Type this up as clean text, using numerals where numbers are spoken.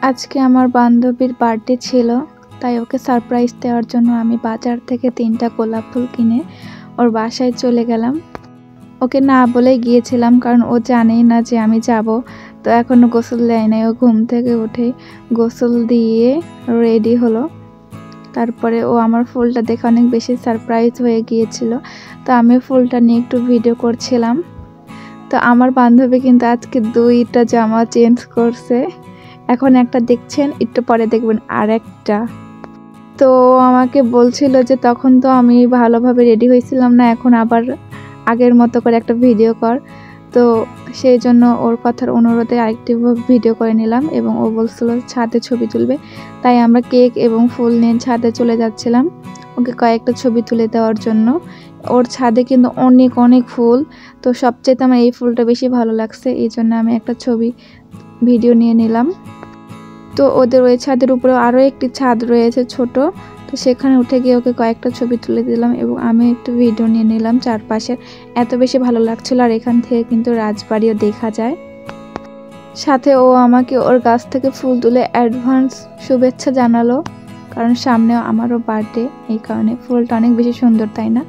আজকে আমার বান্ধবীর বার্থডে ছিল, তাই ওকে সারপ্রাইজ দেওয়ার জন্য আমি বাজার থেকে 3টা গোলাপ ফুল কিনে ওর বাসায় চলে গেলাম। ওকে না বলে গিয়েছিলাম, কারণ ও জানেই না যে আমি যাব। তো এখনও গোসল দেয় নাই। ও ঘুম থেকে উঠে গোসল দিয়ে রেডি হলো। তারপরে ও আমার ফুলটা দেখে অনেক বেশি সারপ্রাইজ হয়ে গিয়েছিল। তো আমি ফুলটা নিয়ে একটু ভিডিও করছিলাম। তো আমার বান্ধবী কিন্তু আজকে 2টা জামা চেঞ্জ করছে। এখন একটা দেখছেন, একটু পরে দেখবেন আরেকটা। তো আমাকে বলছিল যে তখন তো আমি ভালোভাবে রেডি হয়েছিলাম না, এখন আবার আগের মতো করে একটা ভিডিও কর। তো সেই জন্য ওর কথার অনুরোধে আরেকটি ভিডিও করে নিলাম এবং ও বলছিল ছাদে ছবি তুলবে। তাই আমরা কেক এবং ফুল নিয়ে ছাদে চলে যাচ্ছিলাম ওকে কয়েকটা ছবি তুলে দেওয়ার জন্য। ওর ছাদে কিন্তু অনেক অনেক ফুল, তো সবচেয়ে আমার এই ফুলটা বেশি ভালো লাগছে, এই জন্য আমি একটা ভিডিও নিয়ে নিলাম। তো ওদের ওই ছাদের উপরে আরও একটি ছাদ রয়েছে ছোট, তো সেখানে উঠে গিয়ে ওকে কয়েকটা ছবি তুলে দিলাম এবং আমি একটু ভিডিও নিয়ে নিলাম চারপাশে। এত বেশি ভালো লাগছিল, আর এখান থেকে কিন্তু রাজবাড়িও দেখা যায়। সাথে ও আমাকে ওর গাছ থেকে ফুল তুলে অ্যাডভান্স শুভেচ্ছা জানালো, কারণ সামনেও আমারও বার্থডে, এই কারণে ফুলটা অনেক বেশি সুন্দর, তাই না?